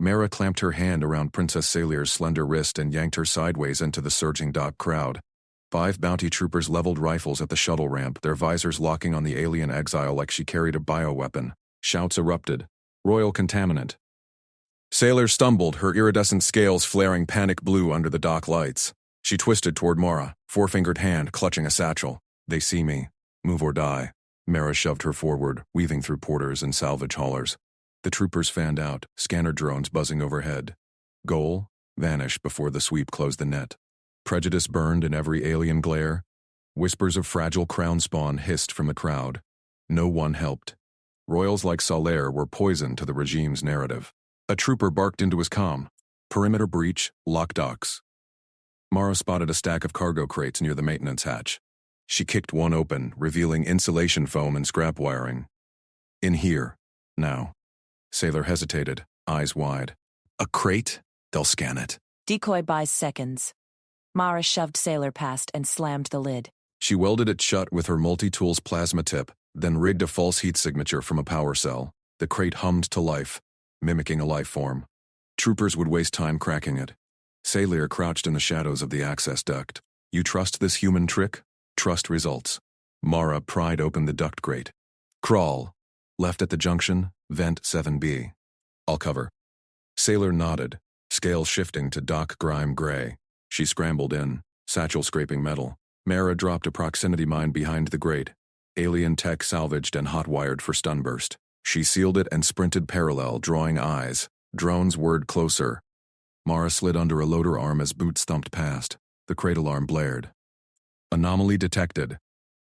Mara clamped her hand around Princess Salier's slender wrist and yanked her sideways into the surging dock crowd. 5 bounty troopers leveled rifles at the shuttle ramp, their visors locking on the alien exile like she carried a bioweapon. Shouts erupted. Royal contaminant. Sailor stumbled, her iridescent scales flaring panic blue under the dock lights. She twisted toward Mara, four-fingered hand clutching a satchel. They see me. Move or die. Mara shoved her forward, weaving through porters and salvage haulers. The troopers fanned out, scanner drones buzzing overhead. Goal, vanish before the sweep closed the net. Prejudice burned in every alien glare. Whispers of fragile crown spawn hissed from the crowd. No one helped. Royals like Salaire were poison to the regime's narrative. A trooper barked into his comm. Perimeter breach, lock docks. Mara spotted a stack of cargo crates near the maintenance hatch. She kicked one open, revealing insulation foam and scrap wiring. In here. Now. Sailor hesitated, eyes wide. A crate? They'll scan it. Decoy buys seconds. Mara shoved Sailor past and slammed the lid. She welded it shut with her multi-tools plasma tip, then rigged a false heat signature from a power cell. The crate hummed to life, mimicking a life form. Troopers would waste time cracking it. Sailor crouched in the shadows of the access duct. You trust this human trick? Trust results. Mara pried open the duct grate. Crawl. Left at the junction, vent 7B. I'll cover. Sailor nodded, scale shifting to dock grime gray. She scrambled in, satchel scraping metal. Mara dropped a proximity mine behind the grate. Alien tech salvaged and hot-wired for stunburst. She sealed it and sprinted parallel, drawing eyes. Drones whirred closer. Mara slid under a loader arm as boots thumped past. The crate alarm blared. Anomaly detected.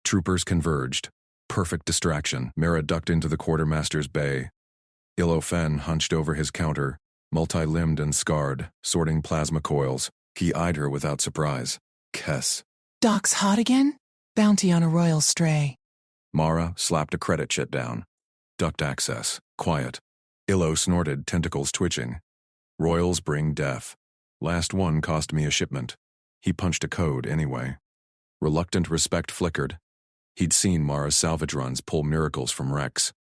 Troopers converged. Perfect distraction. Mara ducked into the quartermaster's bay. Illo Fen hunched over his counter, multi-limbed and scarred, sorting plasma coils. He eyed her without surprise. Kess. Doc's hot again? Bounty on a royal stray. Mara slapped a credit chit down. Duct access. Quiet. Illo snorted, tentacles twitching. Royals bring death. Last one cost me a shipment. He punched a code anyway. Reluctant respect flickered. He'd seen Mara's salvage runs pull miracles from wrecks.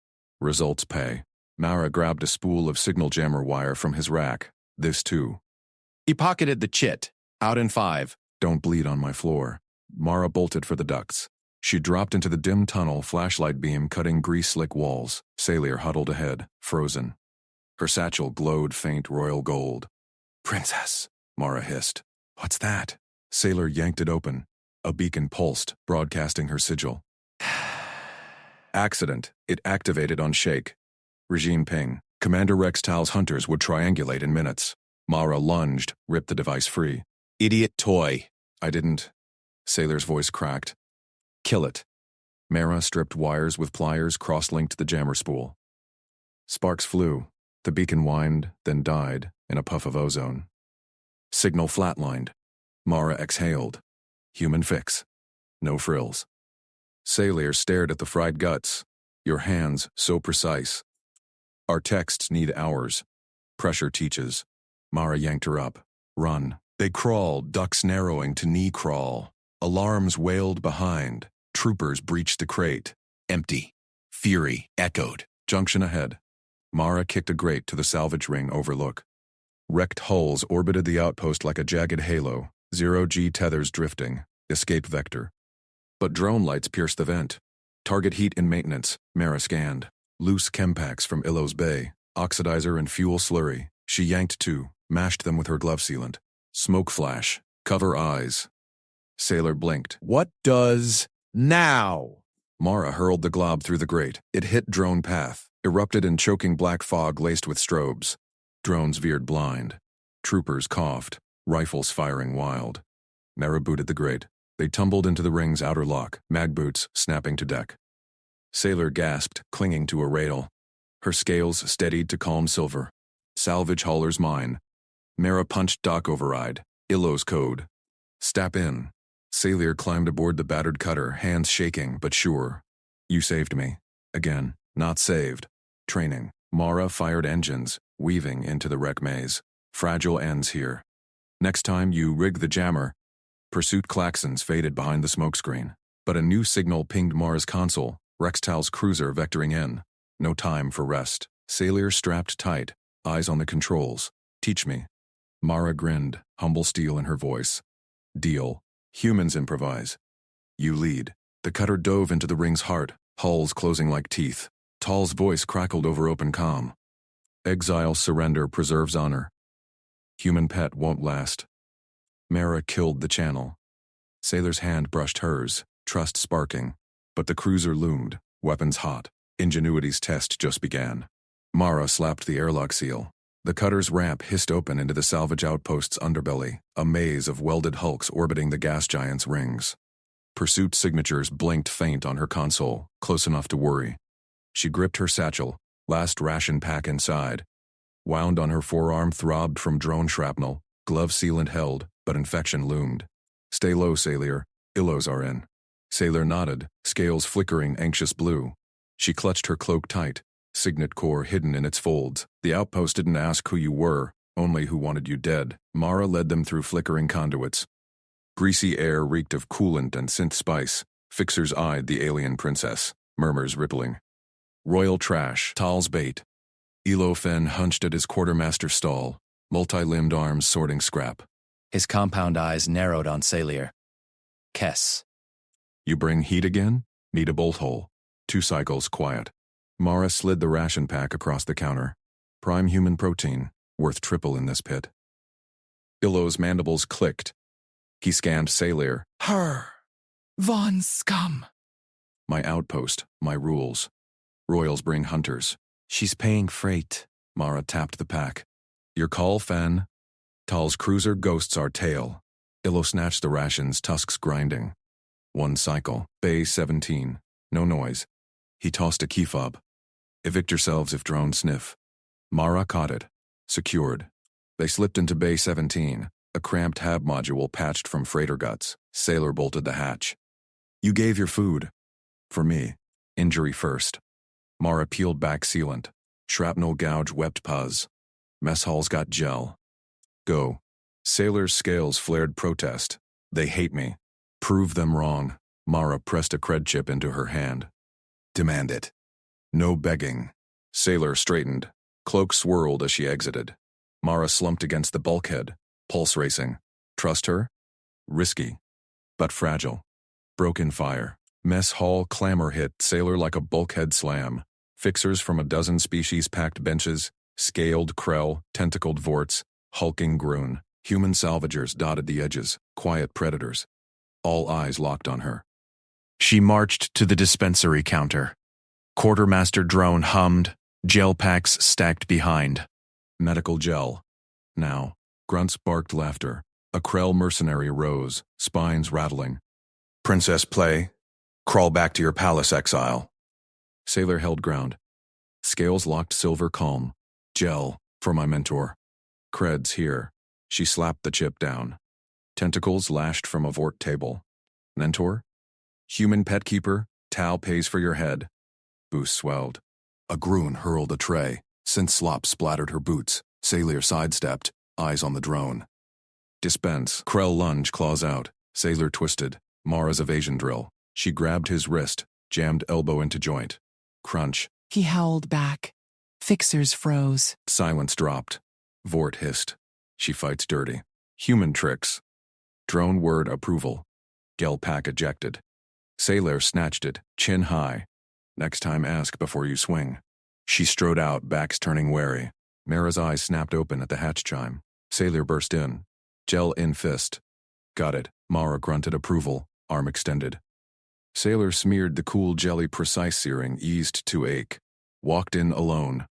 Results pay. Mara grabbed a spool of signal jammer wire from his rack. This too. He pocketed the chit. Out in 5. Don't bleed on my floor. Mara bolted for the ducts. She dropped into the dim tunnel, flashlight beam cutting grease-slick walls. Sailor huddled ahead, frozen. Her satchel glowed faint royal gold. Princess, Mara hissed. What's that? Sailor yanked it open. A beacon pulsed, broadcasting her sigil. Accident. It activated on shake. Regime ping. Commander Rex Tal's hunters would triangulate in minutes. Mara lunged, ripped the device free. Idiot toy. I didn't. Sailor's voice cracked. Kill it. Mara stripped wires with pliers, cross-linked the jammer spool. Sparks flew. The beacon whined, then died, in a puff of ozone. Signal flatlined. Mara exhaled. Human fix. No frills. Sailor stared at the fried guts. Your hands, so precise. Our texts need hours. Pressure teaches. Mara yanked her up. Run. They crawled, ducks narrowing to knee crawl. Alarms wailed behind. Troopers breached the crate. Empty. Fury echoed. Junction ahead. Mara kicked a grate to the salvage ring overlook. Wrecked hulls orbited the outpost like a jagged halo. 0G tethers drifting. Escape vector. But drone lights pierced the vent. Target heat in maintenance. Mara scanned. Loose chempacks from Illo's bay. Oxidizer and fuel slurry. She yanked two. Mashed them with her glove sealant. Smoke flash. Cover eyes. Sailor blinked. What does now? Mara hurled the glob through the grate. It hit drone path. Erupted in choking black fog laced with strobes. Drones veered blind. Troopers coughed. Rifles firing wild. Mara booted the grate. They tumbled into the ring's outer lock, mag boots snapping to deck. Sailor gasped, clinging to a rail. Her scales steadied to calm silver. Salvage hauler's mine. Mara punched dock override. Illo's code. Stap in. Sailor climbed aboard the battered cutter, hands shaking but sure. You saved me. Again, not saved. Training. Mara fired engines, weaving into the wreck maze. Fragile ends here. Next time you rig the jammer. Pursuit klaxons faded behind the smokescreen. But a new signal pinged Mara's console, Rextal's cruiser vectoring in. No time for rest. Sailor strapped tight. eyes on the controls. Teach me. Mara grinned, humble steel in her voice. Deal. Humans improvise. You lead. The cutter dove into the ring's heart, hulls closing like teeth. Tal's voice crackled over open comm. Exile surrender preserves honor. Human pet won't last. Mara killed the channel. Sailor's hand brushed hers, trust sparking. But the cruiser loomed, weapons hot. Ingenuity's test just began. Mara slapped the airlock seal. The cutter's ramp hissed open into the salvage outpost's underbelly, a maze of welded hulks orbiting the gas giant's rings. Pursuit signatures blinked faint on her console, close enough to worry. She gripped her satchel, last ration pack inside. Wound on her forearm throbbed from drone shrapnel, glove sealant held, but infection loomed. Stay low, Sailor. Illos are in. Sailor nodded, scales flickering anxious blue. She clutched her cloak tight, signet core hidden in its folds. The outpost didn't ask who you were, only who wanted you dead. Mara led them through flickering conduits. Greasy air reeked of coolant and synth spice. Fixers eyed the alien princess, murmurs rippling. Royal trash, Tal's bait. Elo Fen hunched at his quartermaster stall, multi-limbed arms sorting scrap. His compound eyes narrowed on Sailor. Kess. You bring heat again? Need a bolt hole. 2 cycles, quiet. Mara slid the ration pack across the counter. Prime human protein, worth triple in this pit. Illo's mandibles clicked. He scanned Sailor. Her. Von scum. My outpost, my rules. Royals bring hunters. She's paying freight. Mara tapped the pack. Your call, Fen. Tal's cruiser ghosts our tail. Illo snatched the rations, tusks grinding. 1 cycle. Bay 17. No noise. He tossed a key fob. Evict yourselves if drones sniff. Mara caught it. Secured. They slipped into Bay 17, a cramped hab module patched from freighter guts. Sailor bolted the hatch. You gave your food. For me. Injury first. Mara peeled back sealant. Shrapnel gouge wept puzz. Mess hall's got gel. Go. Sailor's scales flared protest. They hate me. Prove them wrong. Mara pressed a cred chip into her hand. Demand it. No begging. Sailor straightened. Cloak swirled as she exited. Mara slumped against the bulkhead, pulse racing. Trust her? Risky. But fragile. Broken fire. Mess hall clamor hit Sailor like a bulkhead slam. Fixers from a dozen species packed benches, scaled krell, tentacled vorts, hulking groon. Human salvagers dotted the edges, quiet predators. All eyes locked on her. She marched to the dispensary counter. Quartermaster drone hummed, gel packs stacked behind. Medical gel. Now. Grunts barked laughter. A krell mercenary rose, spines rattling. Princess play. Crawl back to your palace, Exile. Sailor held ground. Scales locked silver calm. Gel, for my mentor. Creds here. She slapped the chip down. Tentacles lashed from a vort table. Mentor? Human pet keeper, Tal pays for your head. Boost swelled. A groon hurled a tray. Synth slop splattered her boots. Sailor sidestepped, eyes on the drone. Dispense. Krell lunge, claws out. Sailor twisted. Mara's evasion drill. She grabbed his wrist, jammed elbow into joint. Crunch. He howled back. Fixers froze. Silence dropped. Vort hissed. She fights dirty. Human tricks. Drone word approval. Gel pack ejected. Sailor snatched it, chin high. Next time ask before you swing. She strode out, backs turning wary. Mara's eyes snapped open at the hatch chime. Sailor burst in. Gel in fist. Got it. Mara grunted approval, arm extended. Sailor smeared the cool jelly precise searing, eased to ache. Walked in alone.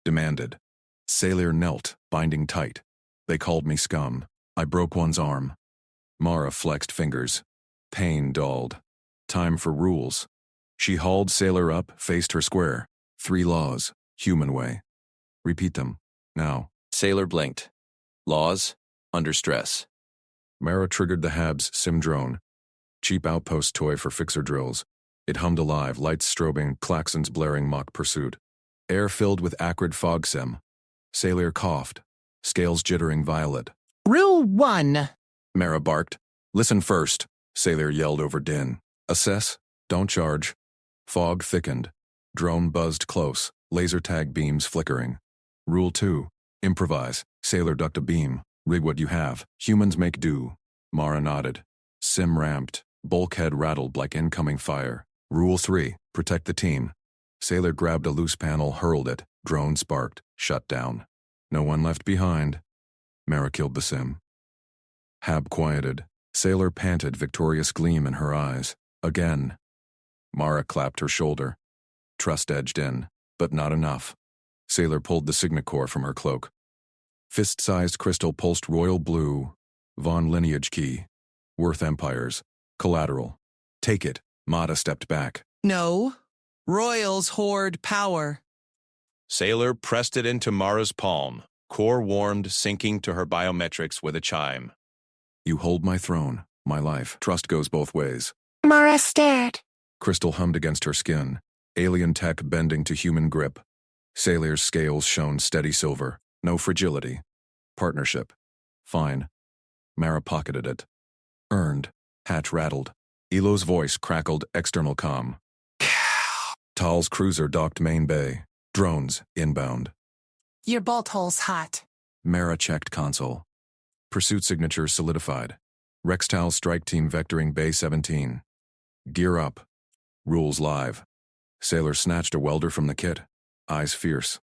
Demanded. Sailor knelt, binding tight. They called me scum. I broke one's arm. Mara flexed fingers. Pain dulled. Time for rules. She hauled Sailor up, faced her square. 3 laws, human way. Repeat them, now. Sailor blinked. Laws, under stress. Mara triggered the Habs sim drone. Cheap outpost toy for fixer drills. It hummed alive, lights strobing, klaxons blaring mock pursuit. Air filled with acrid fog sim. Sailor coughed. Scales jittering violet. Rule 1. Mara barked. Listen first, Sailor yelled over din. Assess, don't charge. Fog thickened. Drone buzzed close, laser tag beams flickering. Rule 2. Improvise. Sailor ducked a beam. Rig what you have. Humans make do. Mara nodded. Sim ramped. Bulkhead rattled like incoming fire. Rule 3. Protect the team. Sailor grabbed a loose panel, hurled it. Drone sparked. Shut down. No one left behind. Mara killed the sim. Hab quieted. Sailor panted, victorious gleam in her eyes. Again. Mara clapped her shoulder. Trust edged in, but not enough. Sailor pulled the signet core from her cloak. Fist-sized crystal pulsed royal blue. Von lineage key. Worth empires. Collateral. Take it. Mata stepped back. No. Royals hoard power. Sailor pressed it into Mara's palm, core warmed, sinking to her biometrics with a chime. You hold my throne, my life. Trust goes both ways. Mara stared. Crystal hummed against her skin. Alien tech bending to human grip. Sailor's scales shone steady silver. No fragility. Partnership. Fine. Mara pocketed it. Earned. Hatch rattled. Elo's voice crackled external comm. Tal's cruiser docked main bay. Drones inbound. Your bolt hole's hot. Mara checked console. Pursuit signature solidified. Rextal strike team vectoring Bay 17. Gear up. Rules live. Sailor snatched a welder from the kit. Eyes fierce.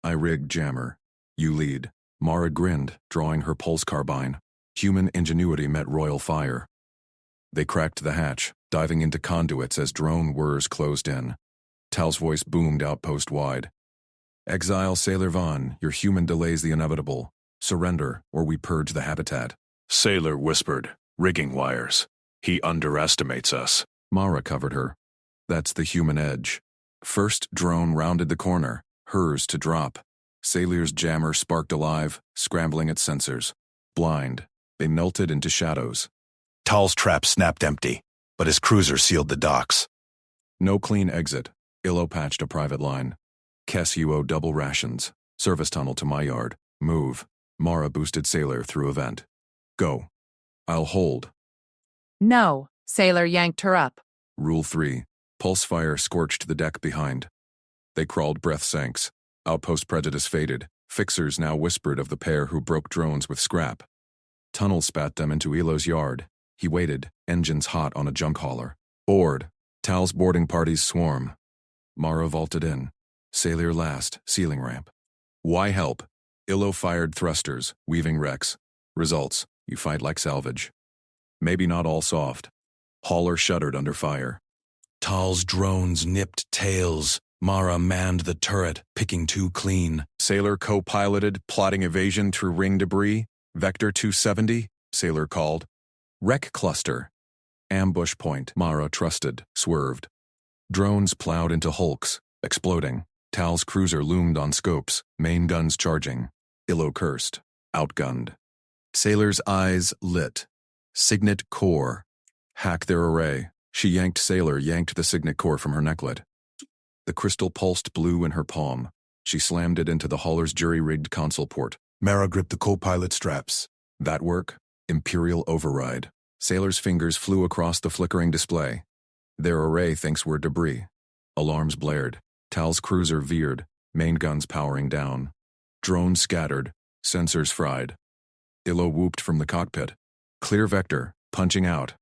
I rig jammer. You lead. Mara grinned, drawing her pulse carbine. Human ingenuity met royal fire. They cracked the hatch, diving into conduits as drone whirs closed in. Tal's voice boomed outpost wide. Exile Sailor Vaughn, your human delays the inevitable. Surrender, or we purge the habitat. Sailor whispered, rigging wires. He underestimates us. Mara covered her. That's the human edge. First drone rounded the corner, hers to drop. Sailor's jammer sparked alive, scrambling its sensors. Blind, they melted into shadows. Tal's trap snapped empty, but his cruiser sealed the docks. No clean exit. Illo patched a private line. Kess, you owe double rations. Service tunnel to my yard. Move. Mara boosted Sailor through a vent. Go. I'll hold. No. Sailor yanked her up. Rule 3. Pulse fire scorched the deck behind. They crawled, breath sanks. Outpost prejudice faded. Fixers now whispered of the pair who broke drones with scrap. Tunnel spat them into Elo's yard. He waited, engines hot on a junk hauler. Bored. Tal's boarding parties swarm. Mara vaulted in. Sailor last, ceiling ramp. Why help? Illo fired thrusters, weaving wrecks. Results, you fight like salvage. Maybe not all soft. Hauler shuddered under fire. Tal's drones nipped tails. Mara manned the turret, picking too clean. Sailor co-piloted, plotting evasion through ring debris. Vector 270, Sailor called. Wreck cluster. Ambush point, Mara trusted, swerved. Drones plowed into hulks, exploding. Tal's cruiser loomed on scopes, main guns charging. Illo cursed, outgunned. Sailor's eyes lit. Signet core. Hack their array. She yanked the signet core from her necklet. The crystal pulsed blue in her palm. She slammed it into the hauler's jury-rigged console port. Mara gripped the co-pilot straps. That work? Imperial override. Sailor's fingers flew across the flickering display. Their array thinks we're debris. Alarms blared. Tal's cruiser veered, main guns powering down. Drones scattered, sensors fried. Illo whooped from the cockpit. Clear vector, punching out.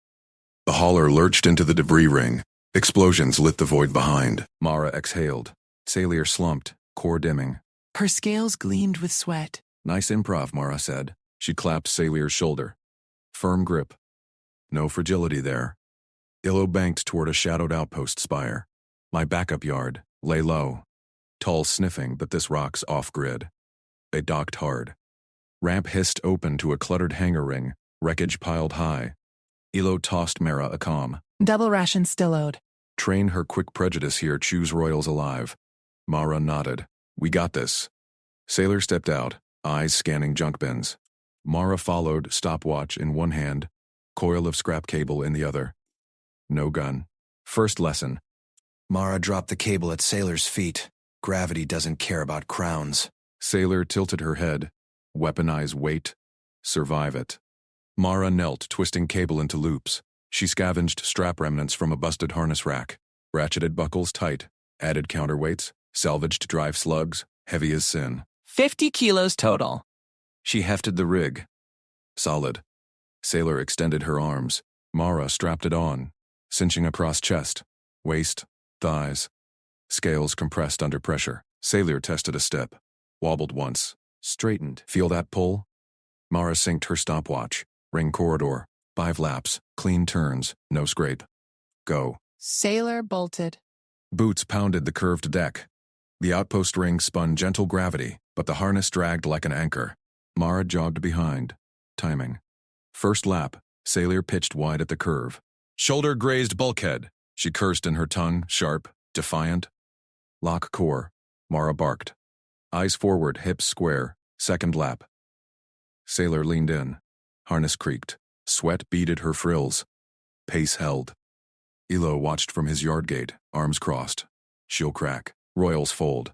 The hauler lurched into the debris ring. Explosions lit the void behind. Mara exhaled. Sailor slumped, core dimming. Her scales gleamed with sweat. Nice improv, Mara said. She clapped Sailor's shoulder. Firm grip. No fragility there. Illo banked toward a shadowed outpost spire. My backup yard. Lay low. Tal sniffing, but this rock's off-grid. They docked hard. Ramp hissed open to a cluttered hangar ring, wreckage piled high. Illo tossed Mara a comm. Double ration still owed. Train her quick prejudice here, choose royals alive. Mara nodded. We got this. Sailor stepped out, eyes scanning junk bins. Mara followed, stopwatch in one hand, coil of scrap cable in the other. No gun. First lesson. Mara dropped the cable at Sailor's feet. Gravity doesn't care about crowns. Sailor tilted her head. Weaponize weight. Survive it. Mara knelt, twisting cable into loops. She scavenged strap remnants from a busted harness rack. Ratcheted buckles tight. Added counterweights. Salvaged drive slugs. Heavy as sin. 50 kilos total. She hefted the rig. Solid. Sailor extended her arms. Mara strapped it on, cinching across chest, waist, thighs. Scales compressed under pressure. Sailor tested a step. Wobbled once. Straightened. Feel that pull? Mara synced her stopwatch. Ring corridor. 5 laps. Clean turns. No scrape. Go. Sailor bolted. Boots pounded the curved deck. The outpost ring spun gentle gravity, but the harness dragged like an anchor. Mara jogged behind. Timing. First lap, Sailor pitched wide at the curve. Shoulder grazed bulkhead. She cursed in her tongue, sharp, defiant. Lock core. Mara barked. Eyes forward, hips square. Second lap. Sailor leaned in. Harness creaked. Sweat beaded her frills. Pace held. Elo watched from his yard gate, arms crossed. She'll crack. Royals fold.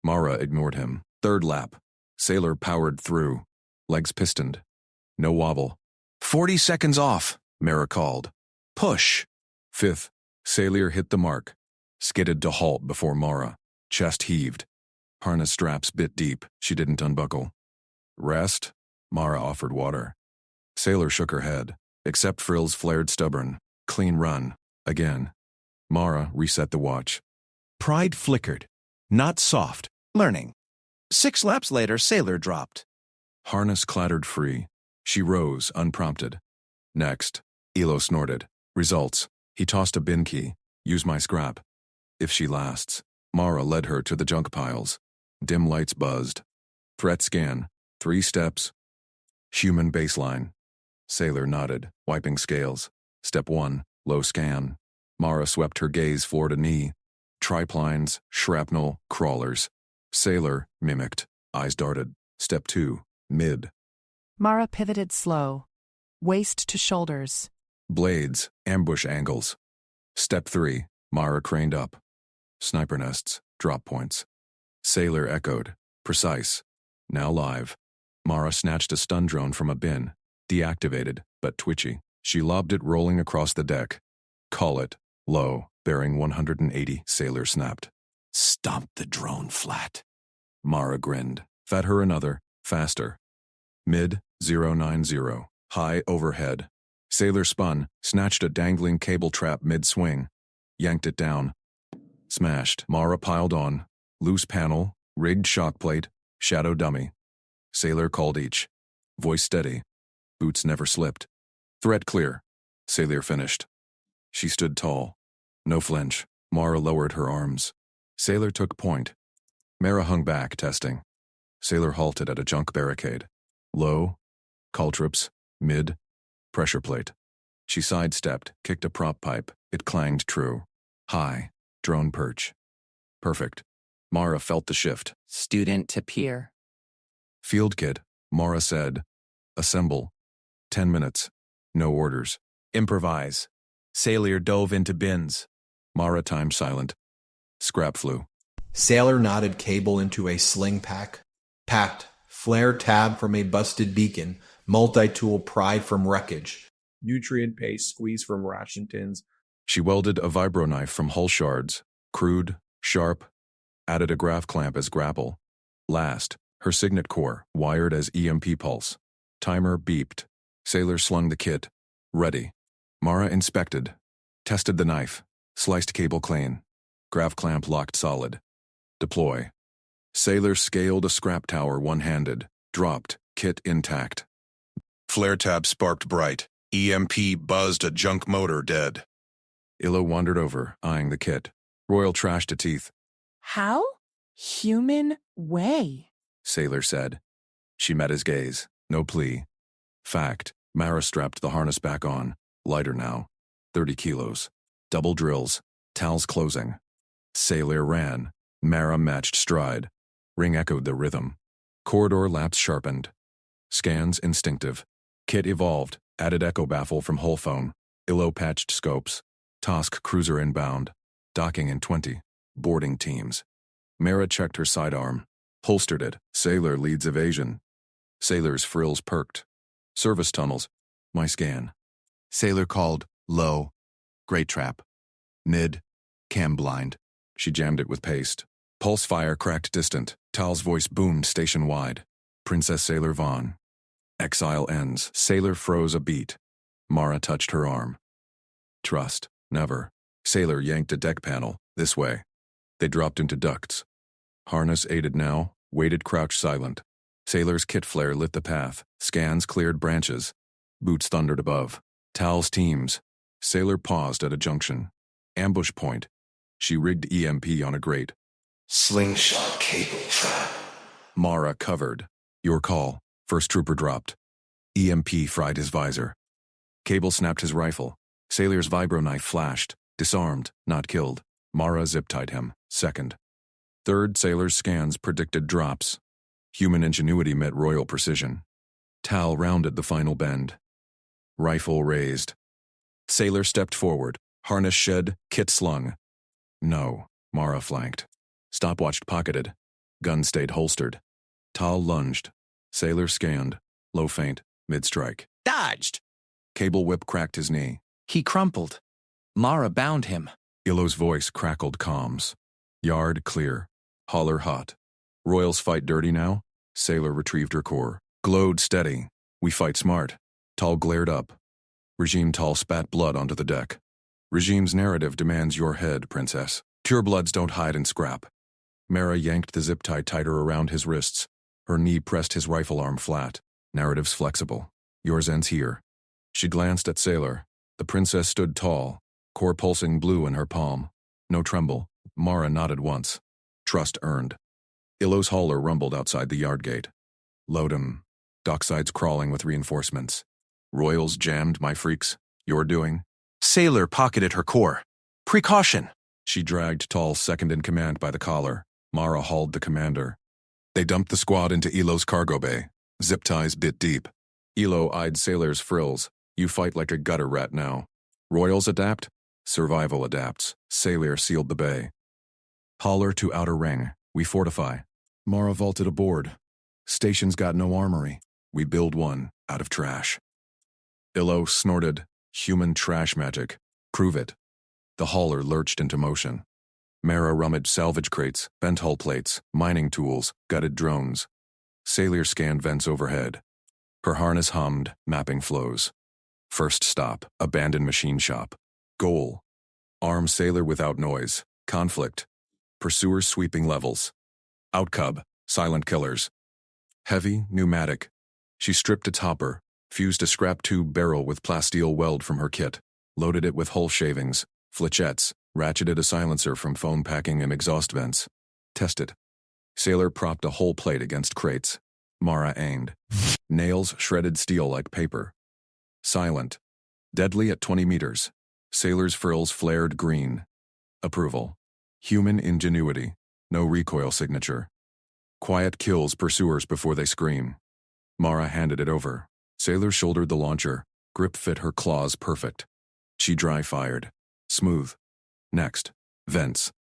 Mara ignored him. Third lap. Sailor powered through. Legs pistoned. No wobble. 40 seconds off, Mara called. Push. Fifth. Sailor hit the mark. Skidded to halt before Mara. Chest heaved. Harness straps bit deep. She didn't unbuckle. Rest? Mara offered water. Sailor shook her head. Except frills flared stubborn. Clean run. Again. Mara reset the watch. Pride flickered. Not soft. Learning. 6 laps later, Sailor dropped. Harness clattered free. She rose, unprompted. Next. Elo snorted. Results. He tossed a bin key. Use my scrap. If she lasts. Mara led her to the junk piles. Dim lights buzzed. Threat scan. 3 steps. Human baseline. Sailor nodded, wiping scales. Step 1. Low scan. Mara swept her gaze floor to knee. Triplines, shrapnel, crawlers. Sailor mimicked. Eyes darted. Step 2. Mid. Mara pivoted slow. Waist to shoulders. Blades, ambush angles. Step 3. Mara craned up. Sniper nests, drop points. Sailor echoed. Precise. Now live. Mara snatched a stun drone from a bin. Deactivated, but twitchy. She lobbed it rolling across the deck. Call it. Low, bearing 180, Sailor snapped. Stomp the drone flat. Mara grinned. Fed her another, faster. Mid, 090. High overhead. Sailor spun, snatched a dangling cable trap mid-swing. Yanked it down. Smashed. Mara piled on. Loose panel, rigged shock plate, shadow dummy. Sailor called each. Voice steady. Boots never slipped. Threat clear. Sailor finished. She stood tall. No flinch. Mara lowered her arms. Sailor took point. Mara hung back, testing. Sailor halted at a junk barricade. Low. Caltrops. Mid. Pressure plate. She sidestepped, kicked a prop pipe. It clanged true. High. Drone perch. Perfect. Mara felt the shift. Student to peer. Field kit, Mara said. Assemble. 10 minutes. No orders. Improvise. Sailor dove into bins. Mara timed silent. Scrap flew. Sailor knotted cable into a sling pack. Packed. Flare tab from a busted beacon. Multi-tool pried from wreckage. Nutrient paste squeezed from ration tins. She welded a vibro knife from hull shards. Crude, sharp. Added a graph clamp as grapple. Last, her signet core, wired as EMP pulse. Timer beeped. Sailor slung the kit. Ready. Mara inspected. Tested the knife. Sliced cable clean. Graph clamp locked solid. Deploy. Sailor scaled a scrap tower one-handed. Dropped. Kit intact. Flare tab sparked bright. EMP buzzed a junk motor dead. Ilo wandered over, eyeing the kit. Royal trashed to teeth. How? Human way. Sailor said. She met his gaze. No plea. Fact. Mara strapped the harness back on. Lighter now. 30 kilos. Double drills. Towels closing. Sailor ran. Mara matched stride. Ring echoed the rhythm. Corridor laps sharpened. Scans instinctive. Kit evolved. Added echo baffle from hull phone. Ilo patched scopes. Tosk cruiser inbound. Docking in 20. Boarding teams. Mara checked her sidearm. Holstered it. Sailor leads evasion. Sailor's frills perked. Service tunnels. My scan. Sailor called. Low. Great trap. Mid. Cam blind. She jammed it with paste. Pulse fire cracked distant. Tal's voice boomed station-wide. Princess Sailor Vaughn. Exile ends. Sailor froze a beat. Mara touched her arm. Trust. Never. Sailor yanked a deck panel. This way. They dropped into ducts. Harness aided now, waited crouched silent. Sailor's kit flare lit the path. Scans cleared branches. Boots thundered above. Tal's teams. Sailor paused at a junction. Ambush point. She rigged EMP on a grate. Slingshot cable trap. Mara covered. Your call. First trooper dropped. EMP fried his visor. Cable snapped his rifle. Sailor's vibro knife flashed. Disarmed, not killed. Mara zip-tied him. Second. Third, Sailor's scans predicted drops. Human ingenuity met royal precision. Tal rounded the final bend. Rifle raised. Sailor stepped forward. Harness shed, kit slung. No, Mara flanked. Stopwatch pocketed. Gun stayed holstered. Tal lunged. Sailor scanned. Low feint, mid-strike. Dodged! Cable whip cracked his knee. He crumpled. Mara bound him. Illo's voice crackled comms. Yard clear. Holler hot. Royals fight dirty now? Sailor retrieved her core. Glowed steady. We fight smart. Tal glared up. Regime Tal spat blood onto the deck. Regime's narrative demands your head, princess. Purebloods don't hide and scrap. Mara yanked the zip tie tighter around his wrists. Her knee pressed his rifle arm flat. Narrative's flexible. Yours ends here. She glanced at Sailor. The princess stood tall, core pulsing blue in her palm. No tremble. Mara nodded once. Trust earned. Illo's hauler rumbled outside the yard gate. Load 'em. Dockside's crawling with reinforcements. Royals jammed, my freaks. You're doing? Sailor pocketed her core. Precaution! She dragged Tal second in command by the collar. Mara hauled the commander. They dumped the squad into Illo's cargo bay. Zip ties bit deep. Illo eyed Sailor's frills. You fight like a gutter rat now. Royals adapt? Survival adapts. Sailor sealed the bay. Hauler to outer ring. We fortify. Mara vaulted aboard. Station's got no armory. We build one, out of trash. Illo snorted. Human trash magic. Prove it. The hauler lurched into motion. Mara rummaged salvage crates, bent hull plates, mining tools, gutted drones. Sailor scanned vents overhead. Her harness hummed, mapping flows. First stop, abandoned machine shop. Goal. Arm Sailor without noise. Conflict. Pursuers sweeping levels. Outcub, silent killers. Heavy, pneumatic. She stripped its hopper, fused a scrap tube barrel with plasteel weld from her kit, loaded it with hull shavings, flechettes, ratcheted a silencer from foam packing and exhaust vents. Tested. Sailor propped a whole plate against crates. Mara aimed. Nails shredded steel like paper. Silent. Deadly at 20 meters. Sailor's frills flared green. Approval. Human ingenuity. No recoil signature. Quiet kills pursuers before they scream. Mara handed it over. Sailor shouldered the launcher. Grip fit her claws perfect. She dry-fired. Smooth. Next. Vents.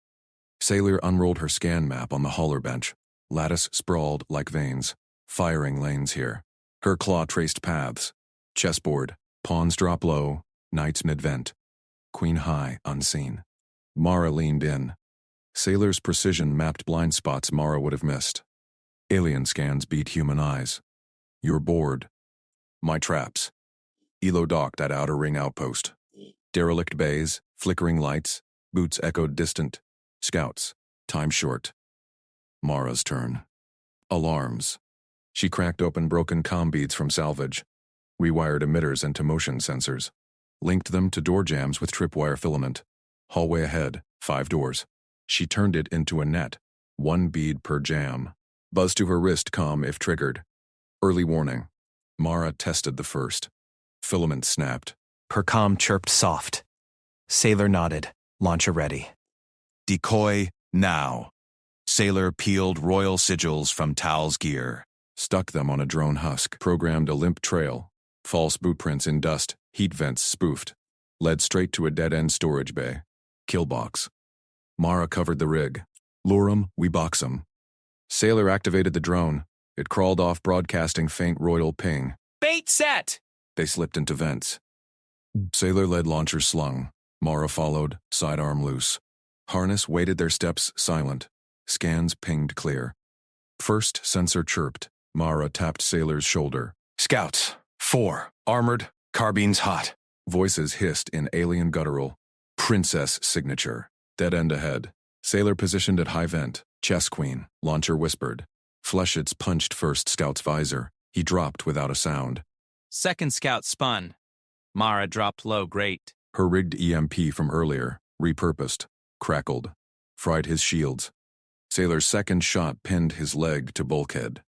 Sailor unrolled her scan map on the hauler bench. Lattice sprawled like veins. Firing lanes here. Her claw traced paths. Chessboard. Pawns drop low. Knights mid-vent. Queen high, unseen. Mara leaned in. Sailor's precision mapped blind spots Mara would have missed. Alien scans beat human eyes. You're bored. My traps. Illo docked at outer ring outpost. Derelict bays, flickering lights, boots echoed distant. Scouts. Time short. Mara's turn. Alarms. She cracked open broken comm beads from salvage. Rewired emitters into motion sensors. Linked them to door jams with tripwire filament. Hallway ahead, 5 doors. She turned it into a net. 1 bead per jam. Buzz to her wrist comm if triggered. Early warning. Mara tested the first. Filament snapped. Her comm chirped soft. Sailor nodded. Launcher ready. Decoy now. Sailor peeled royal sigils from Tal's gear. Stuck them on a drone husk. Programmed a limp trail. False boot prints in dust. Heat vents spoofed. Led straight to a dead-end storage bay. Kill box. Mara covered the rig. Lure 'em, we box 'em. Sailor activated the drone. It crawled off broadcasting faint royal ping. Bait set! They slipped into vents. Sailor led launcher slung. Mara followed, sidearm loose. Harness waited their steps silent. Scans pinged clear. First sensor chirped. Mara tapped Sailor's shoulder. Scouts, 4, armored, carbines hot. Voices hissed in alien guttural. Princess signature. Dead end ahead. Sailor positioned at high vent. Chess queen. Launcher whispered. Fleshits punched first scout's visor. He dropped without a sound. Second scout spun. Mara dropped low grate. Her rigged EMP from earlier, repurposed, crackled, fried his shields. Sailor's second shot pinned his leg to bulkhead.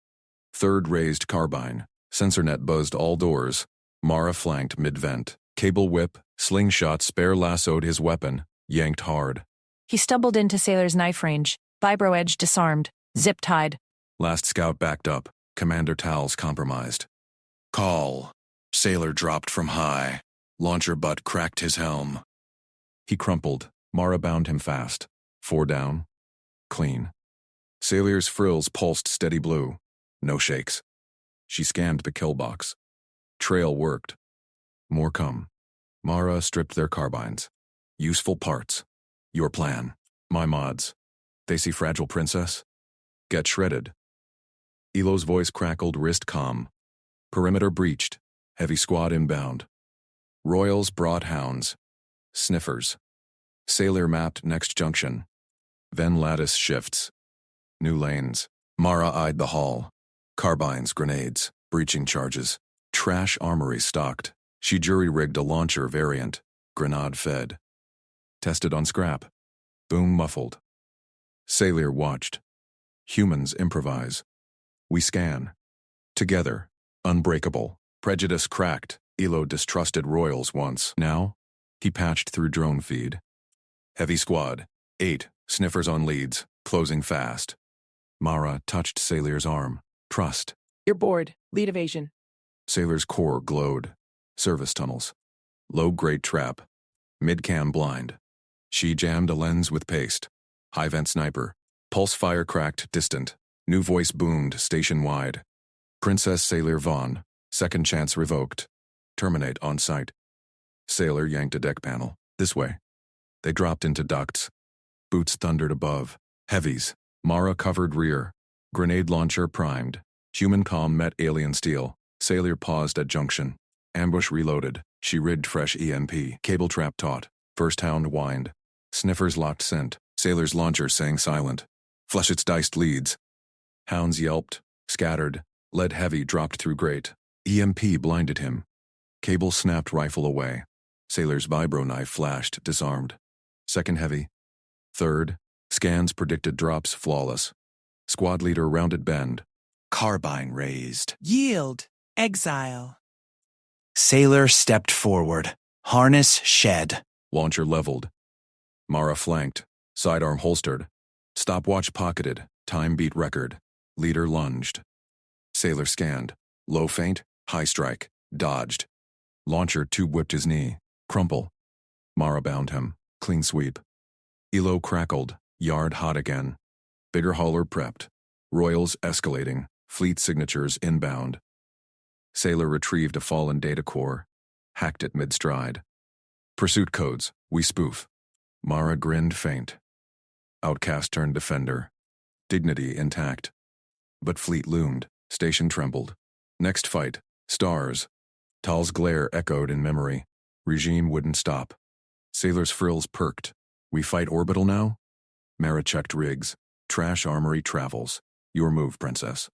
Third raised carbine. Sensor net buzzed all doors. Mara flanked mid-vent. Cable whip, slingshot spare lassoed his weapon, yanked hard. He stumbled into Sailor's knife range. Vibro edge disarmed. Zip tied. Last scout backed up. Commander Towels compromised. Call. Sailor dropped from high. Launcher butt cracked his helm. He crumpled. Mara bound him fast. 4 down. Clean. Sailor's frills pulsed steady blue. No shakes. She scanned the kill box. Trail worked. More come. Mara stripped their carbines. Useful parts. Your plan. My mods. They see fragile princess? Get shredded. Elo's voice crackled, wrist calm. Perimeter breached. Heavy squad inbound. Royals brought hounds. Sniffers. Sailor mapped next junction. Then lattice shifts. New lanes. Mara eyed the hall. Carbines, grenades, breaching charges. Trash armory stocked. She jury-rigged a launcher variant. Grenade fed. Tested on scrap. Boom muffled. Sailor watched. Humans improvise. We scan. Together. Unbreakable. Prejudice cracked. Elo distrusted Royals once. Now, he patched through drone feed. Heavy squad. 8. Sniffers on leads. Closing fast. Mara touched Sailor's arm. Trust. You're bored. Lead evasion. Sailor's core glowed. Service tunnels. Low-grade trap. Mid-cam blind. She jammed a lens with paste. High-vent sniper. Pulse fire cracked, distant. New voice boomed, station-wide. Princess Sailor Vaughn. Second chance revoked. Terminate on site. Sailor yanked a deck panel. This way. They dropped into ducts. Boots thundered above. Heavies. Mara covered rear. Grenade launcher primed. Human comm met alien steel. Sailor paused at junction. Ambush reloaded. She rigged fresh EMP. Cable trap taut. First hound whined. Sniffers locked scent. Sailor's launcher sang silent. Fleshits diced leads. Hounds yelped. Scattered. Lead heavy dropped through grate. EMP blinded him. Cable snapped rifle away. Sailor's vibro knife flashed, disarmed. Second heavy. Third. Scans predicted drops flawless. Squad leader rounded bend. Carbine raised. Yield. Exile. Sailor stepped forward. Harness shed. Launcher leveled. Mara flanked. Sidearm holstered. Stopwatch pocketed. Time beat record. Leader lunged. Sailor scanned. Low feint. High strike. Dodged. Launcher tube whipped his knee. Crumple. Mara bound him. Clean sweep. Elo crackled. Yard hot again. Bigger hauler prepped. Royals escalating. Fleet signatures inbound. Sailor retrieved a fallen data core. Hacked it mid-stride. Pursuit codes. We spoof. Mara grinned faint. Outcast turned defender. Dignity intact. But fleet loomed. Station trembled. Next fight. Stars. Tal's glare echoed in memory. Regime wouldn't stop. Sailor's frills perked. We fight orbital now? Mara checked rigs. Trash armory travels. Your move, princess.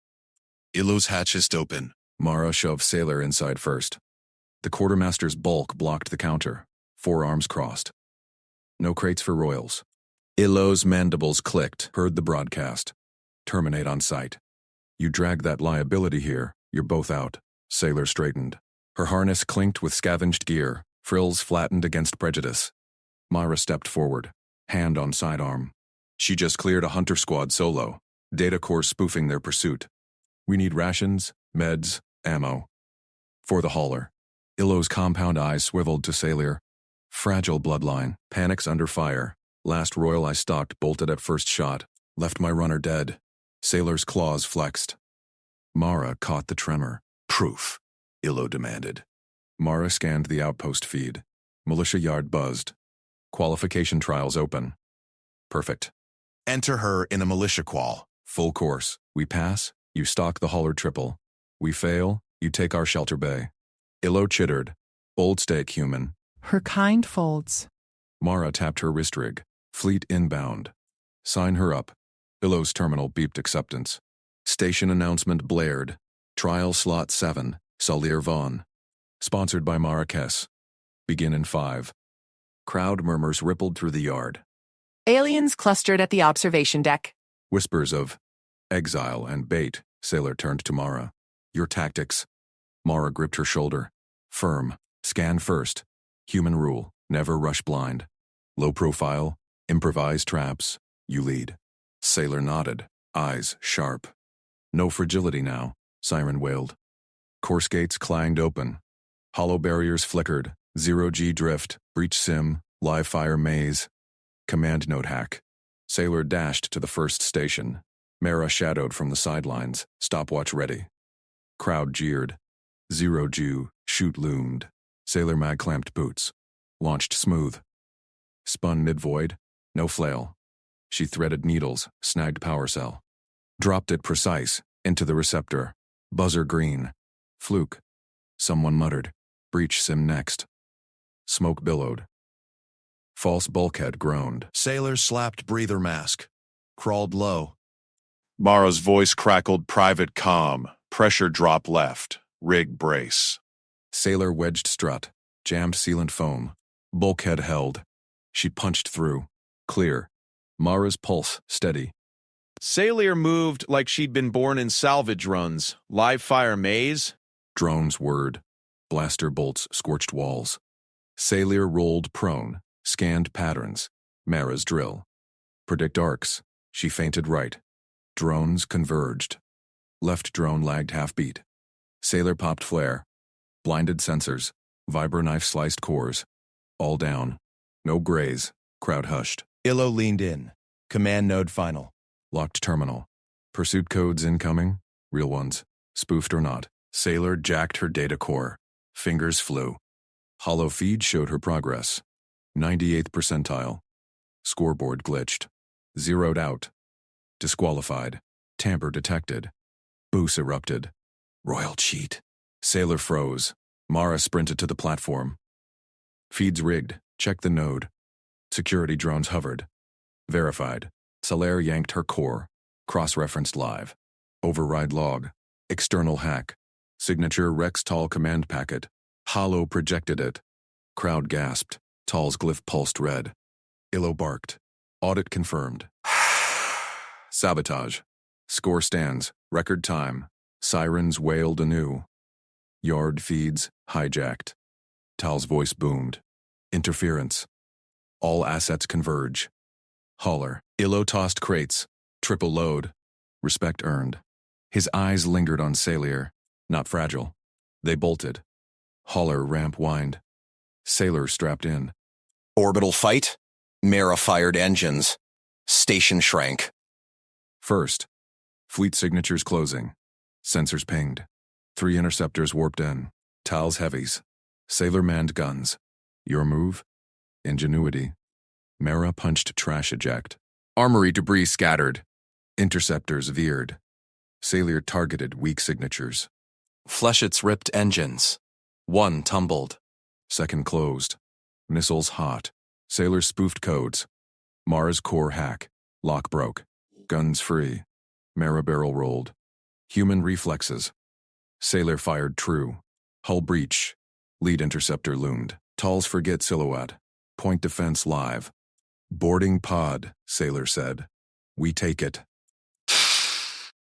Ilo's hatch is open. Mara shoved Sailor inside first. The quartermaster's bulk blocked the counter. Forearms crossed. No crates for Royals. Ilo's mandibles clicked, heard the broadcast. Terminate on sight. You drag that liability here, you're both out. Sailor straightened. Her harness clinked with scavenged gear, frills flattened against prejudice. Mara stepped forward, hand on sidearm. She just cleared a hunter squad solo, data core spoofing their pursuit. We need rations, meds, ammo. For the hauler. Ilo's compound eyes swiveled to Sailor. Fragile bloodline, panics under fire. Last Royal I stalked bolted at first shot, left my runner dead. Sailor's claws flexed. Mara caught the tremor. Proof, Ilo demanded. Mara scanned the outpost feed. Militia yard buzzed. Qualification trials open. Perfect. Enter her in a militia qual. Full course. We pass, you stalk the hauler triple. We fail, you take our shelter bay. Illo chittered. Old stake human. Her kind folds. Mara tapped her wrist rig. Fleet inbound. Sign her up. Illo's terminal beeped acceptance. Station announcement blared. Trial slot 7, Salir Vaughn. Sponsored by Marrakesh. Begin in 5. Crowd murmurs rippled through the yard. Aliens clustered at the observation deck. Whispers of exile and bait. Sailor turned to Mara. Your tactics. Mara gripped her shoulder. Firm. Scan first. Human rule. Never rush blind. Low profile. Improvise traps. You lead. Sailor nodded. Eyes sharp. No fragility now, Siren wailed. Course gates clanged open. Hollow barriers flickered. 0G drift. Breach sim. Live fire maze. Command note hack. Sailor dashed to the first station. Mara shadowed from the sidelines. Stopwatch ready. Crowd jeered. 0G. Shoot loomed. Sailor mag clamped boots. Launched smooth. Spun mid-void. No flail. She threaded needles. Snagged power cell. Dropped it precise. Into the receptor. Buzzer green. Fluke. Someone muttered. Breach sim next. Smoke billowed. False bulkhead groaned. Sailor slapped breather mask. Crawled low. Mara's voice crackled private comm. Pressure drop left. Rig brace. Sailor wedged strut. Jammed sealant foam. Bulkhead held. She punched through. Clear. Mara's pulse steady. Sailor moved like she'd been born in salvage runs. Live fire maze. Drone's word. Blaster bolts scorched walls. Sailor rolled prone. Scanned patterns. Mara's drill. Predict arcs. She feinted right. Drones converged. Left drone lagged half-beat. Sailor popped flare. Blinded sensors. Vibro knife sliced cores. All down. No graze. Crowd hushed. Illo leaned in. Command node final. Locked terminal. Pursuit codes incoming. Real ones. Spoofed or not. Sailor jacked her data core. Fingers flew. Hollow feed showed her progress. 98th percentile. Scoreboard glitched. Zeroed out. Disqualified. Tamper detected. Boost erupted. Royal cheat. Sailor froze. Mara sprinted to the platform. Feeds rigged. Check the node. Security drones hovered. Verified. Sailor yanked her core. Cross-referenced live. Override log. External hack. Signature Rex Tall command packet. Hollow projected it. Crowd gasped. Tall's glyph pulsed red. Illo barked. Audit confirmed. Sabotage. Score stands. Record time. Sirens wailed anew. Yard feeds hijacked. Tal's voice boomed. Interference. All assets converge. Hauler. Illo tossed crates. Triple load. Respect earned. His eyes lingered on Sailor. Not fragile. They bolted. Hauler ramp whined. Sailor strapped in. Orbital fight. Mara fired engines. Station shrank. First. Fleet signatures closing. Sensors pinged. 3 interceptors warped in. Tal's heavies. Sailor manned guns. Your move? Ingenuity. Mara punched trash eject. Armory debris scattered. Interceptors veered. Sailor targeted weak signatures. Fleshets ripped engines. 1 tumbled. Second closed. Missiles hot. Sailor spoofed codes. Mara's core hack. Lock broke. Guns free. Mara barrel rolled. Human reflexes. Sailor fired true. Hull breach. Lead interceptor loomed. Tall's forget silhouette. Point defense live. Boarding pod, Sailor said. We take it.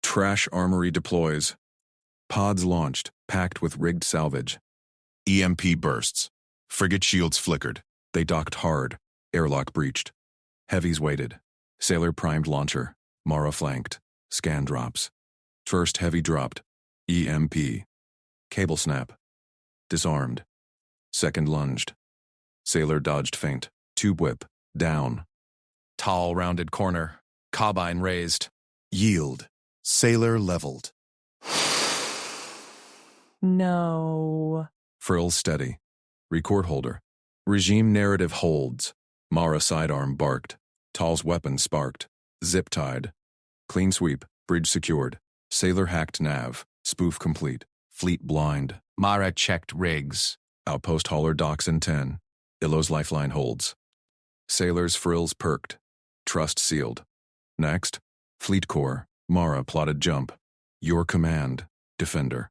Trash armory deploys. Pods launched, packed with rigged salvage. EMP bursts. Frigate shields flickered. They docked hard. Airlock breached. Heavies waited. Sailor primed launcher. Mara flanked. Scan drops. First heavy dropped. EMP. Cable snap. Disarmed. Second lunged. Sailor dodged feint. Tube whip. Down. Tall rounded corner. Carbine raised. Yield. Sailor leveled. No. Frills steady. Record holder. Regime narrative holds. Mara sidearm barked. Tall's weapon sparked. Zip tied. Clean sweep. Bridge secured. Sailor hacked nav. Spoof complete. Fleet blind. Mara checked rigs. Outpost hauler docks in 10. Illo's lifeline holds. Sailor's frills perked. Trust sealed. Next. Fleet core. Mara plotted jump. Your command. Defender.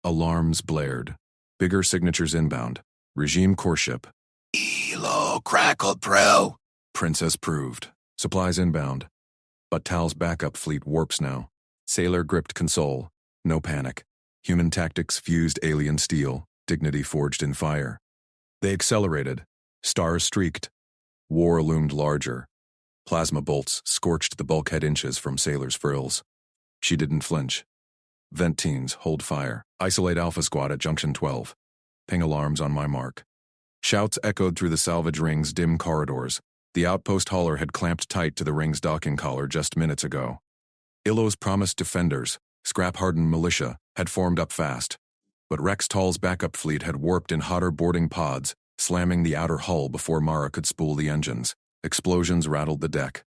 Alarms blared. Bigger signatures inbound. Regime core ship. Elo crackled pro. Princess proved. Supplies inbound. But Tal's backup fleet warps now. Sailor gripped console. No panic. Human tactics fused alien steel. Dignity forged in fire. They accelerated. Stars streaked. War loomed larger. Plasma bolts scorched the bulkhead inches from Sailor's frills. She didn't flinch. Vent teams, hold fire. Isolate Alpha Squad at Junction 12. Ping alarms on my mark. Shouts echoed through the salvage ring's dim corridors. The outpost hauler had clamped tight to the ring's docking collar just minutes ago. Illo's promised defenders, scrap-hardened militia, had formed up fast. But Rex Tall's backup fleet had warped in hotter boarding pods, slamming the outer hull before Mara could spool the engines. Explosions rattled the deck.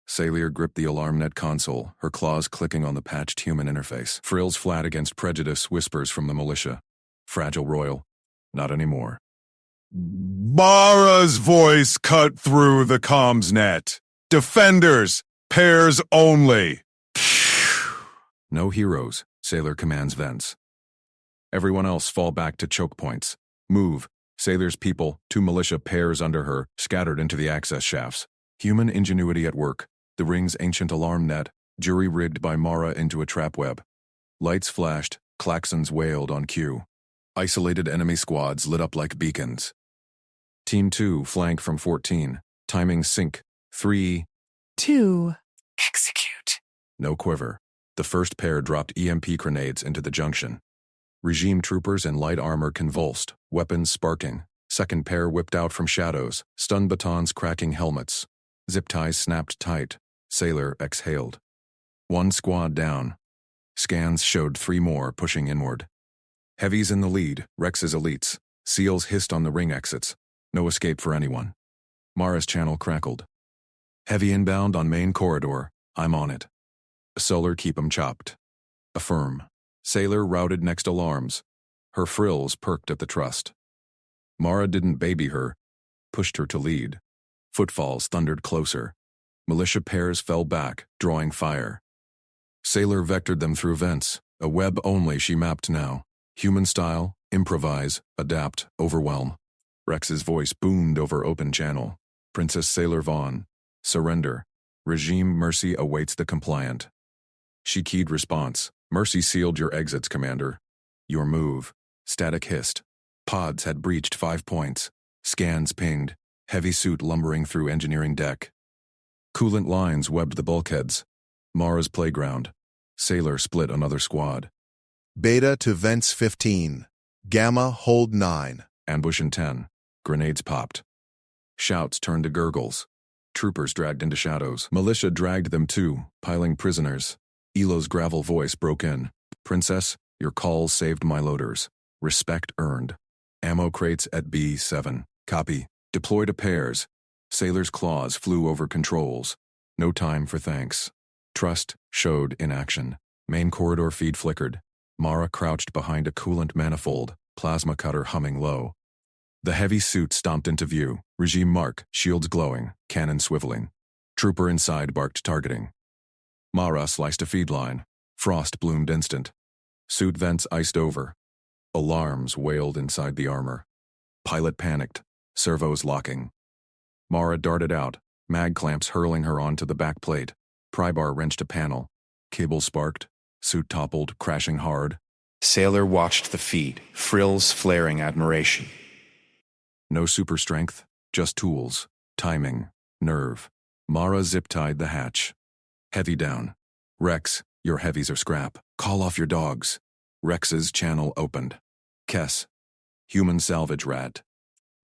Sailor gripped the alarm net console, her claws clicking on the patched human interface. Frills flat against prejudice, whispers from the militia. Fragile Royal. Not anymore. Mara's voice cut through the comms net. Defenders, pairs only. No heroes, Sailor commands vents. Everyone else fall back to choke points. Move. Sailor's people, 2 militia pairs under her, scattered into the access shafts. Human ingenuity at work. The ring's ancient alarm net, jury-rigged by Mara into a trap web. Lights flashed, klaxons wailed on cue. Isolated enemy squads lit up like beacons. Team 2 flank from 14. Timing sync. 3. 2. Execute. No quiver. The first pair dropped EMP grenades into the junction. Regime troopers in light armor convulsed, weapons sparking. Second pair whipped out from shadows, stun batons cracking helmets. Zip ties snapped tight. Sailor exhaled. 1 squad down. Scans showed 3 more pushing inward. Heavies in the lead, Rex's elites. Seals hissed on the ring exits. No escape for anyone. Mara's channel crackled. Heavy inbound on main corridor. I'm on it. Solar keep 'em chopped. Affirm. Sailor routed next alarms. Her frills perked at the trust. Mara didn't baby her, pushed her to lead. Footfalls thundered closer. Militia pairs fell back, drawing fire. Sailor vectored them through vents, a web only she mapped now. Human style, improvise, adapt, overwhelm. Rex's voice boomed over open channel. Princess Sailor Vaughn. Surrender. Regime mercy awaits the compliant. She keyed response. Mercy sealed your exits, Commander. Your move. Static hissed. Pods had breached 5 points. Scans pinged. Heavy suit lumbering through engineering deck. Coolant lines webbed the bulkheads. Mara's playground. Sailor split another squad. Beta to vents 15. Gamma hold 9. Ambush in 10. Grenades popped. Shouts turned to gurgles. Troopers dragged into shadows. Militia dragged them too, piling prisoners. Elo's gravel voice broke in. Princess, your calls saved my loaders. Respect earned. Ammo crates at B7. Copy. Deploy to pairs. Sailor's claws flew over controls. No time for thanks. Trust showed in action. Main corridor feed flickered. Mara crouched behind a coolant manifold, plasma cutter humming low. The heavy suit stomped into view. Regime mark, shields glowing, cannon swiveling. Trooper inside barked targeting. Mara sliced a feed line. Frost bloomed instant. Suit vents iced over. Alarms wailed inside the armor. Pilot panicked. Servos locking. Mara darted out, mag clamps hurling her onto the back plate. Prybar wrenched a panel. Cable sparked. Suit toppled, crashing hard. Sailor watched the feed, frills flaring admiration. No super strength, just tools, timing, nerve. Mara zip-tied the hatch. Heavy down. Rex, your heavies are scrap. Call off your dogs. Rex's channel opened. Kess. Human salvage rat.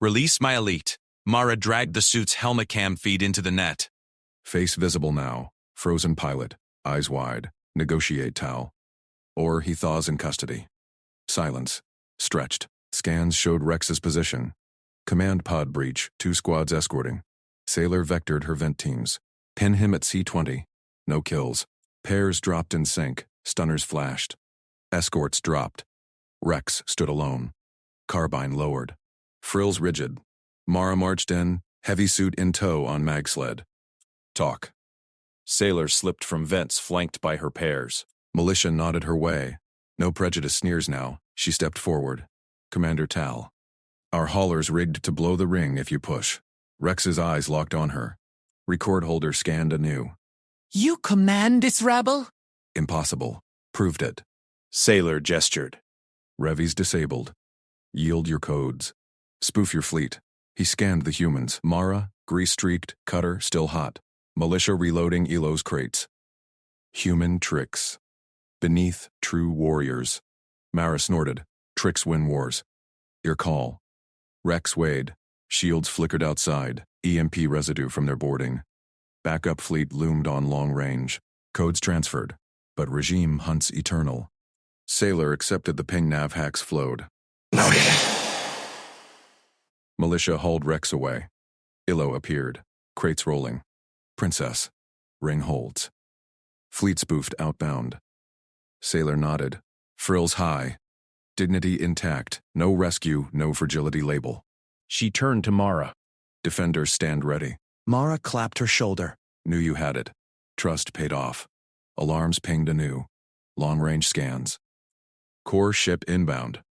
Release my elite. Mara dragged the suit's helmet cam feed into the net. Face visible now. Frozen pilot. Eyes wide. Negotiate Tal. Or he thaws in custody. Silence. Stretched. Scans showed Rex's position. Command pod breach. 2 squads escorting. Sailor vectored her vent teams. Pin him at C20. No kills. Pairs dropped in sync, stunners flashed. Escorts dropped. Rex stood alone. Carbine lowered. Frills rigid. Mara marched in, heavy suit in tow on mag sled. Talk. Sailor slipped from vents flanked by her pairs. Militia nodded her way. No prejudice sneers now. She stepped forward. Commander Tal. Our hauler's rigged to blow the ring if you push. Rex's eyes locked on her. Record holder scanned anew. You command this rabble? Impossible. Proved it. Sailor gestured. Revy's disabled. Yield your codes. Spoof your fleet. He scanned the humans. Mara, grease-streaked, cutter, still hot. Militia reloading Elo's crates. Human tricks. Beneath true warriors. Mara snorted. Tricks win wars. Your call. Rex weighed. Shields flickered outside. EMP residue from their boarding. Backup fleet loomed on long range. Codes transferred. But regime hunts eternal. Sailor accepted the ping nav hacks flowed. Noted. Militia hauled Rex away. Ilo appeared. Crates rolling. Princess. Ring holds. Fleet spoofed outbound. Sailor nodded. Frills high. Dignity intact. No rescue, no fragility label. She turned to Mara. Defenders stand ready. Mara clapped her shoulder. Knew you had it. Trust paid off. Alarms pinged anew. Long-range scans. Core ship inbound.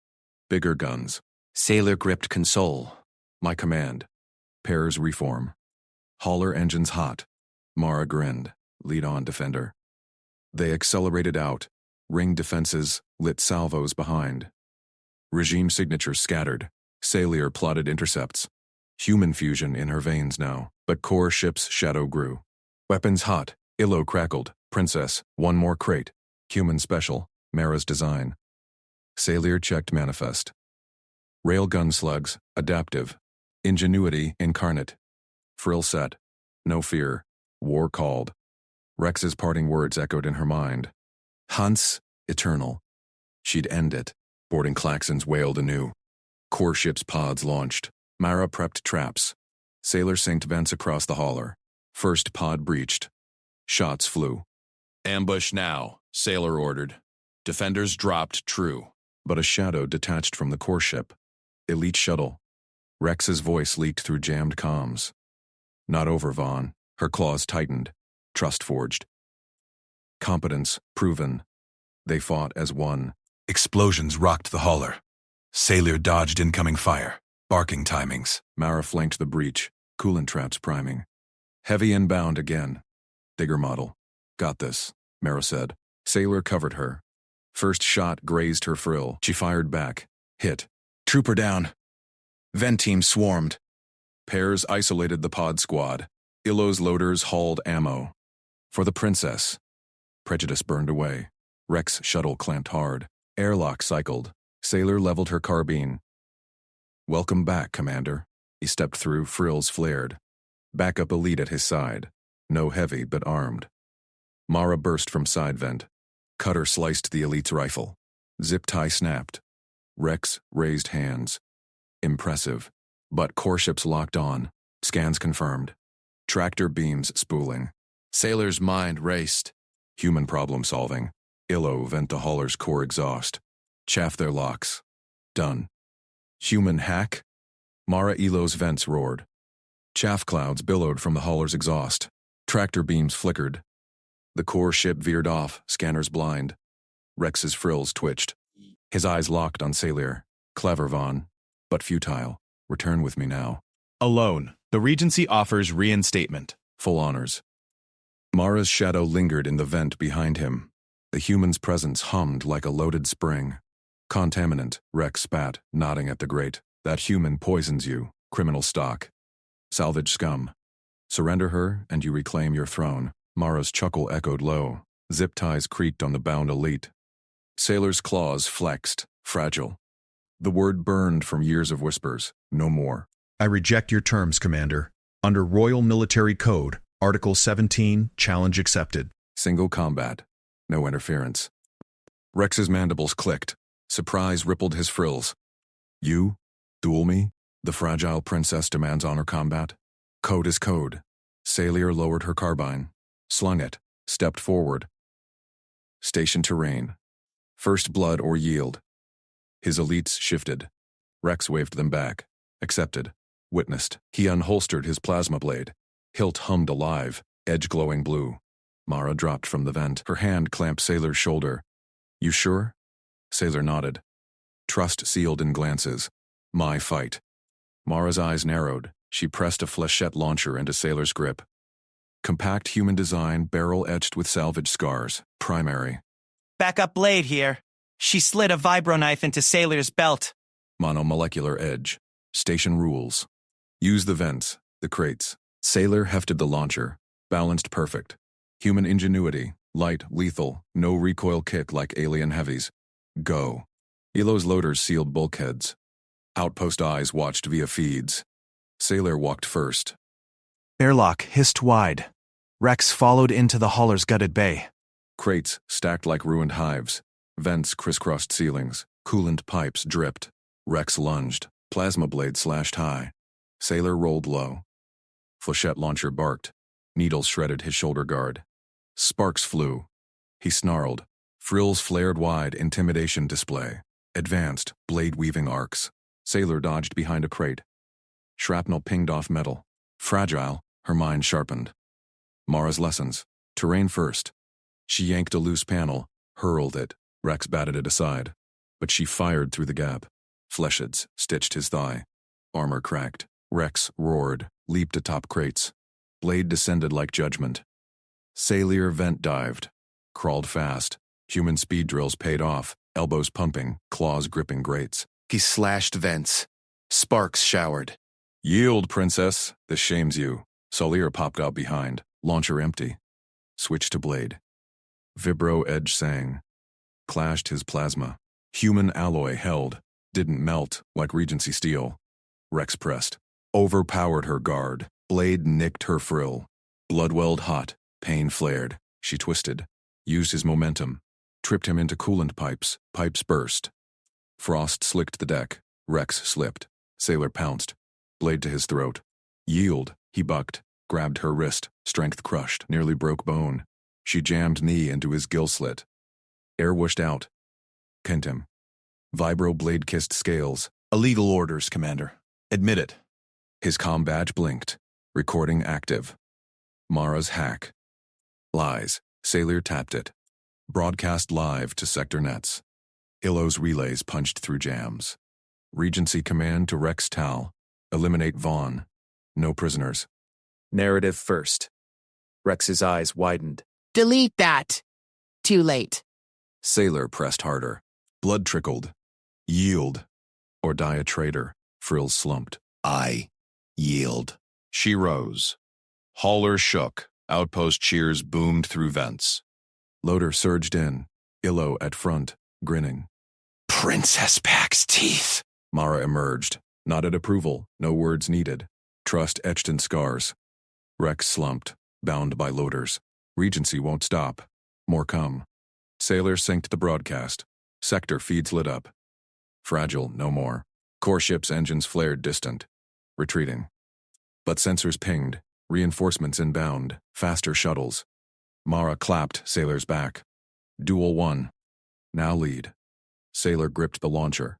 Bigger guns. Sailor gripped console. My command. Pairs reform. Hauler engines hot. Mara grinned. Lead on, defender. They accelerated out. Ring defenses, lit salvos behind. Regime signatures scattered. Sailor plotted intercepts. Human fusion in her veins now, but core ship's shadow grew. Weapons hot. Ilo crackled. Princess, one more crate. Human special. Mara's design. Sailor checked manifest. Railgun slugs, adaptive. Ingenuity incarnate. Frill set. No fear. War called. Rex's parting words echoed in her mind. Hunts, eternal. She'd end it. Boarding klaxons wailed anew. Core ship's pods launched. Mara prepped traps. Sailor synced vents across the hauler. First pod breached. Shots flew. Ambush now, Sailor ordered. Defenders dropped true. But a shadow detached from the core ship. Elite shuttle. Rex's voice leaked through jammed comms. Not over, Vaughn. Her claws tightened. Trust forged. Competence proven. They fought as one. Explosions rocked the hauler. Sailor dodged incoming fire. Barking timings. Mara flanked the breach. Coolant traps priming. Heavy inbound again. Bigger model. Got this, Mara said. Sailor covered her. First shot grazed her frill. She fired back. Hit. Trooper down. Vent team swarmed. Pairs isolated the pod squad. Ilo's loaders hauled ammo. For the princess. Prejudice burned away. Rex shuttle clamped hard. Airlock cycled. Sailor leveled her carbine. Welcome back, Commander. He stepped through, frills flared. Backup elite at his side. No heavy, but armed. Mara burst from side vent. Cutter sliced the elite's rifle. Zip tie snapped. Rex raised hands. Impressive. But core ships locked on. Scans confirmed. Tractor beams spooling. Sailor's mind raced. Human problem solving. Ilo vent the hauler's core exhaust. Chaff their locks. Done. Human hack? Mara Ilo's vents roared. Chaff clouds billowed from the hauler's exhaust. Tractor beams flickered. The core ship veered off, scanners blind. Rex's frills twitched. His eyes locked on Sailor. Clever, Vaughn. But futile. Return with me now. Alone. The Regency offers reinstatement. Full honors. Mara's shadow lingered in the vent behind him. The human's presence hummed like a loaded spring. Contaminant, Rex spat, nodding at the grate. That human poisons you, criminal stock. Salvage scum. Surrender her, and you reclaim your throne. Mara's chuckle echoed low. Zip ties creaked on the bound elite. Sailor's claws flexed, fragile. The word burned from years of whispers. No more. I reject your terms, Commander. Under Royal Military Code, Article 17, challenge accepted. Single combat. No interference. Rex's mandibles clicked. Surprise rippled his frills. You? Duel me? The fragile princess demands honor combat? Code is code. Sailor lowered her carbine. Slung it. Stepped forward. Station terrain. First blood or yield. His elites shifted. Rex waved them back. Accepted. Witnessed. He unholstered his plasma blade. Hilt hummed alive, edge glowing blue. Mara dropped from the vent. Her hand clamped Sailor's shoulder. You sure? Sailor nodded. Trust sealed in glances. My fight. Mara's eyes narrowed. She pressed a flechette launcher into Sailor's grip. Compact human design, barrel etched with salvage scars. Primary. Backup blade here. She slid a vibroknife into Sailor's belt. Monomolecular edge. Station rules. Use the vents, the crates. Sailor hefted the launcher. Balanced perfect. Human ingenuity. Light, lethal. No recoil kick like alien heavies. Go. Elo's loaders sealed bulkheads. Outpost eyes watched via feeds. Sailor walked first. Airlock hissed wide. Rex followed into the hauler's gutted bay. Crates stacked like ruined hives. Vents crisscrossed ceilings. Coolant pipes dripped. Rex lunged. Plasma blade slashed high. Sailor rolled low. Flechette launcher barked. Needles shredded his shoulder guard. Sparks flew. He snarled. Frills flared wide, intimidation display. Advanced, blade-weaving arcs. Sailor dodged behind a crate. Shrapnel pinged off metal. Fragile, her mind sharpened. Mara's lessons. Terrain first. She yanked a loose panel, hurled it. Rex batted it aside. But she fired through the gap. Fleshheads stitched his thigh. Armor cracked. Rex roared, leaped atop crates. Blade descended like judgment. Sailor vent dived. Crawled fast. Human speed drills paid off, elbows pumping, claws gripping grates. He slashed vents. Sparks showered. Yield, princess. This shames you. Solier popped out behind. Launcher empty. Switched to blade. Vibro edge sang. Clashed his plasma. Human alloy held. Didn't melt like Regency steel. Rex pressed. Overpowered her guard. Blade nicked her frill. Blood welled hot. Pain flared. She twisted. Used his momentum. Tripped him into coolant pipes. Pipes burst. Frost slicked the deck. Rex slipped. Sailor pounced. Blade to his throat. Yield. He bucked. Grabbed her wrist. Strength crushed. Nearly broke bone. She jammed knee into his gill slit. Air whooshed out. Pinned him. Vibro blade kissed scales. Illegal orders, Commander. Admit it. His comm badge blinked. Recording active. Mara's hack. Lies. Sailor tapped it. Broadcast live to sector nets. Ilo's relays punched through jams. Regency command to Rex Tal. Eliminate Vaughn. No prisoners. Narrative first. Rex's eyes widened. Delete that. Too late. Sailor pressed harder. Blood trickled. Yield. Or die a traitor. Frills slumped. I yield. She rose. Hauler shook. Outpost cheers boomed through vents. Loader surged in. Ilo at front, grinning. Princess packs teeth. Mara emerged. Nodded approval. No words needed. Trust etched in scars. Rex slumped, bound by loaders. Regency won't stop. More come. Sailor synced the broadcast. Sector feeds lit up. Fragile, no more. Core ship's engines flared distant. Retreating. But sensors pinged. Reinforcements inbound. Faster shuttles. Mara clapped Sailor's back. Duel 1. Now lead. Sailor gripped the launcher.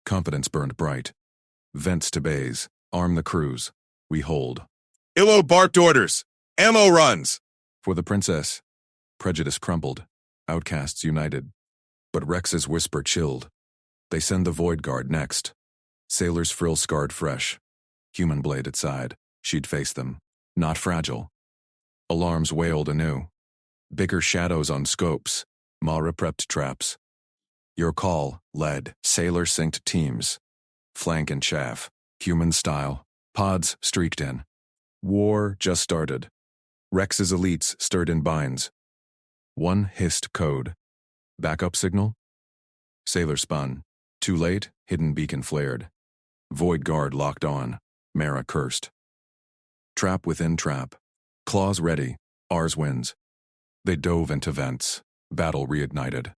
Confidence burned bright. Vents to bays. Arm the crews. We hold. Ilo barked orders. Ammo runs. For the princess. Prejudice crumbled. Outcasts united. But Rex's whisper chilled. They send the Void Guard next. Sailor's frill scarred fresh. Human blade at side. She'd face them. Not fragile. Alarms wailed anew. Bigger shadows on scopes. Mara prepped traps. Your call, led. Sailor synced teams. Flank and chaff. Human style. Pods streaked in. War just started. Rex's elites stirred in binds. One hissed code. Backup signal? Sailor spun. Too late, hidden beacon flared. Void Guard locked on. Mara cursed. Trap within trap. Claws ready. Ours wins. They dove into vents. Battle reignited.